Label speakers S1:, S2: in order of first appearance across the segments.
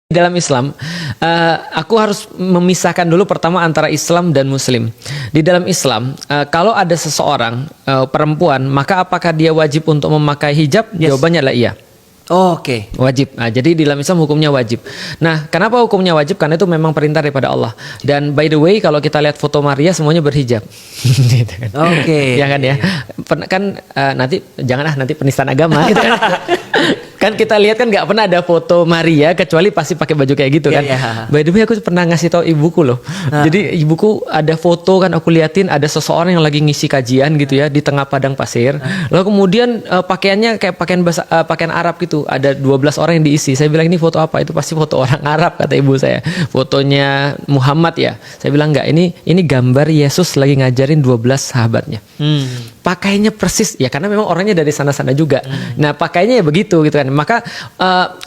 S1: Dalam Islam, aku harus memisahkan dulu pertama antara Islam dan Muslim. Di dalam Islam, kalau ada seseorang perempuan, maka apakah dia wajib untuk memakai hijab?
S2: Yes.
S1: Jawabannya adalah iya.
S2: Oh, oke.
S1: Wajib. Nah, jadi di dalam Islam hukumnya wajib. Nah, kenapa hukumnya wajib? Karena itu memang perintah daripada Allah. Dan by the way, kalau kita lihat foto Maria semuanya berhijab. Gitu kan.
S2: Oke.
S1: Ya kan ya. Nanti janganlah nanti penistaan agama gitu kan. Kan kita lihat kan nggak pernah ada foto Maria kecuali pasti pakai baju kayak gitu kan.
S2: Yeah.
S1: By the way, aku pernah ngasih tahu ibuku loh. Jadi ibuku ada foto kan, aku liatin ada seseorang yang lagi ngisi kajian gitu ya di tengah padang pasir. Lalu kemudian pakaiannya kayak pakaian Arab gitu. Ada 12 orang yang diisi. Saya bilang ini foto apa? Itu pasti foto orang Arab kata ibu saya. Fotonya Muhammad ya. Saya bilang enggak, ini gambar Yesus lagi ngajarin 12 sahabatnya. Pakainya persis ya karena memang orangnya dari sana-sana juga. Nah, pakainya ya begitu gitu kan. Maka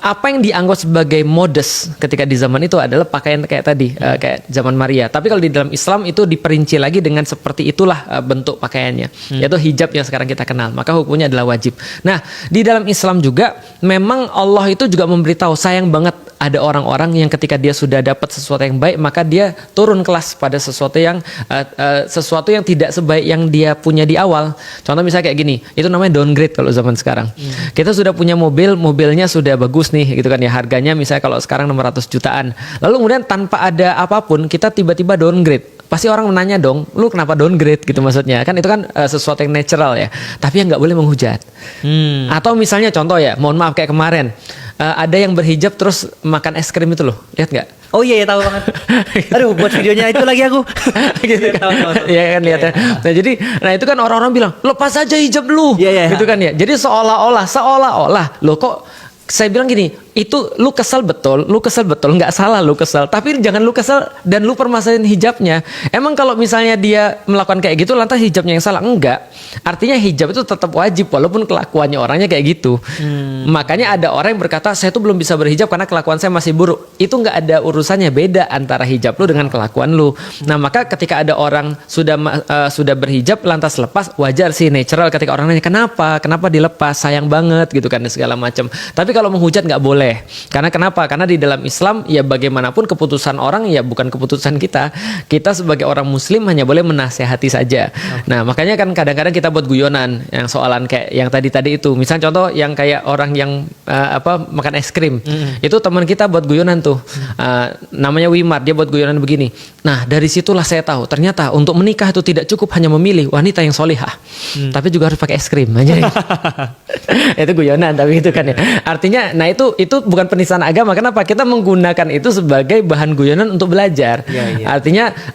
S1: apa yang dianggap sebagai modest ketika di zaman itu adalah pakaian kayak tadi, kayak zaman Maria. Tapi kalau di dalam Islam itu diperinci lagi dengan seperti itulah bentuk pakaiannya, yaitu hijab yang sekarang kita kenal. Maka hukumnya adalah wajib. Nah, di dalam Islam juga memang Allah itu juga memberitahu sayang banget ada orang-orang yang ketika dia sudah dapat sesuatu yang baik maka dia turun kelas pada sesuatu yang tidak sebaik yang dia punya di awal. Contoh misalnya kayak gini, itu namanya downgrade kalau zaman sekarang. Kita sudah punya mobilnya sudah bagus nih gitu kan ya, harganya misalnya kalau sekarang 600 jutaan. Lalu kemudian tanpa ada apapun kita tiba-tiba downgrade. Pasti orang menanya dong, lu kenapa downgrade gitu maksudnya. Kan itu kan sesuatu yang natural ya. Tapi yang nggak boleh menghujat. Atau misalnya contoh ya, mohon maaf kayak kemarin. Ada yang berhijab terus makan es krim itu loh. Lihat nggak?
S2: Oh iya, tahu banget. Aduh, buat videonya itu lagi aku.
S1: Gitu kan. Iya kan lihat ya. Nah itu kan orang-orang bilang, lepas aja hijab lu.
S2: Iya.
S1: Gitu kan ya. Jadi seolah-olah loh kok saya bilang gini, itu lu kesel betul, nggak salah lu kesel, tapi jangan lu kesel dan lu permasalahin hijabnya. Emang kalau misalnya dia melakukan kayak gitu, lantas hijabnya yang salah? Enggak. Artinya hijab itu tetap wajib walaupun kelakuannya orangnya kayak gitu. Makanya ada orang yang berkata, saya tuh belum bisa berhijab karena kelakuan saya masih buruk. Itu nggak ada urusannya, beda antara hijab lu dengan kelakuan lu. Nah maka ketika ada orang sudah berhijab lantas lepas, wajar sih, natural ketika orang nanya kenapa dilepas, sayang banget gitu kan segala macam. Tapi kalau menghujat nggak boleh. Karena kenapa? Karena di dalam Islam ya bagaimanapun keputusan orang ya bukan keputusan kita. Kita sebagai orang Muslim hanya boleh menasehati saja. Nah makanya kan kadang-kadang kita buat guyonan yang soalan kayak yang tadi itu. Misal contoh yang kayak orang yang makan es krim. Itu teman kita buat guyonan tuh. Namanya Wimar, dia buat guyonan begini. Nah dari situlah saya tahu ternyata untuk menikah itu tidak cukup hanya memilih wanita yang solihah, tapi juga harus pakai es krim aja. Itu guyonan tapi itu kan ya. Artinya, nah itu bukan penistaan agama. Kenapa? Kita menggunakan itu sebagai bahan guyonan untuk belajar.
S2: Yeah.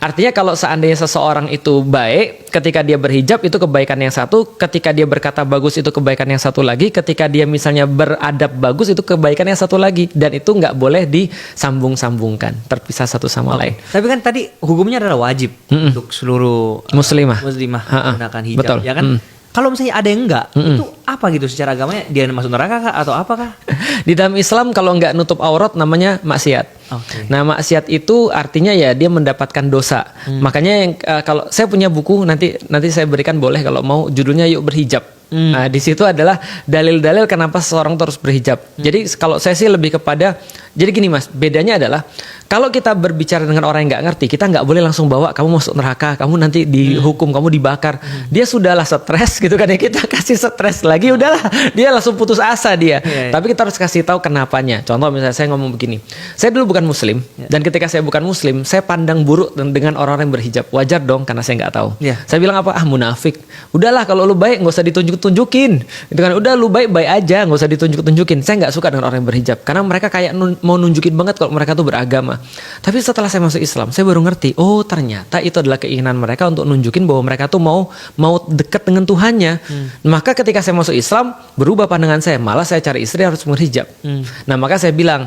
S1: Artinya kalau seandainya seseorang itu baik, ketika dia berhijab itu kebaikan yang satu, ketika dia berkata bagus itu kebaikan yang satu lagi, ketika dia misalnya beradab bagus itu kebaikan yang satu lagi, dan itu nggak boleh disambung-sambungkan, terpisah satu sama lain.
S2: Tapi kan tadi hukumnya adalah wajib untuk seluruh
S1: muslimah
S2: menggunakan hijab.
S1: Betul.
S2: Ya kan? Kalau misalnya ada yang enggak, itu apa gitu secara agamanya? Dia masuk neraka kah atau apakah?
S1: Di dalam Islam kalau nggak nutup aurat namanya maksiat.
S2: Okay.
S1: Nah maksiat itu artinya ya dia mendapatkan dosa. Makanya yang kalau saya punya buku nanti saya berikan boleh kalau mau, judulnya Yuk Berhijab. Nah di situ adalah dalil-dalil kenapa seseorang terus berhijab. Jadi kalau saya sih lebih kepada, jadi gini mas, bedanya adalah kalau kita berbicara dengan orang yang nggak ngerti, kita nggak boleh langsung bawa kamu masuk neraka, kamu nanti dihukum, kamu dibakar. Dia sudahlah stres gitu kan ya, kita kasih stres lagi, udahlah dia langsung putus asa dia. Tapi kita harus kasih tahu kenapanya. Contoh misalnya saya ngomong begini, saya dulu bukan muslim, dan ketika saya bukan muslim, saya pandang buruk dengan orang-orang yang berhijab. Wajar dong karena saya nggak tahu. Saya bilang apa? Munafik. Udahlah kalau lu baik nggak usah ditunjukin. Itu kan udah lu baik aja, nggak usah ditunjukin. Saya nggak suka dengan orang yang berhijab karena mereka kayak mau nunjukin banget kalau mereka tuh beragama. Tapi setelah saya masuk Islam, saya baru ngerti, oh ternyata itu adalah keinginan mereka untuk nunjukin bahwa mereka tuh mau dekat dengan Tuhannya. Maka ketika saya masuk Islam, berubah pandangan saya, malah saya cari istri harus berhijab. Nah maka saya bilang,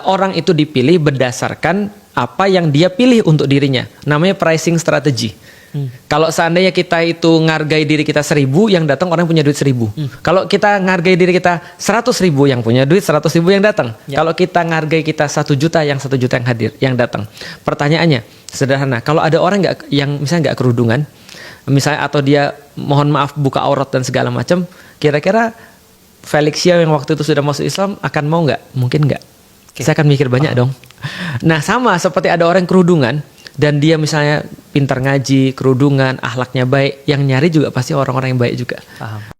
S1: orang itu dipilih berdasarkan apa yang dia pilih untuk dirinya. Namanya pricing strategy. Kalau seandainya kita itu ngargai diri kita 1.000, yang datang orang punya duit 1.000. Kalau kita ngargai diri kita 100.000, yang punya duit 100.000 yang datang. Kalau kita ngargai kita 1 juta, yang 1 juta yang hadir, yang datang. Pertanyaannya sederhana, kalau ada orang yang misalnya nggak kerudungan, misalnya atau dia mohon maaf buka aurat dan segala macam, kira-kira Felixia yang waktu itu sudah masuk Islam akan mau nggak? Mungkin nggak. Saya akan mikir banyak dong. Nah sama seperti ada orang yang kerudungan dan dia misalnya pintar ngaji, kerudungan, akhlaknya baik, yang nyari juga pasti orang-orang yang baik juga.
S2: Paham.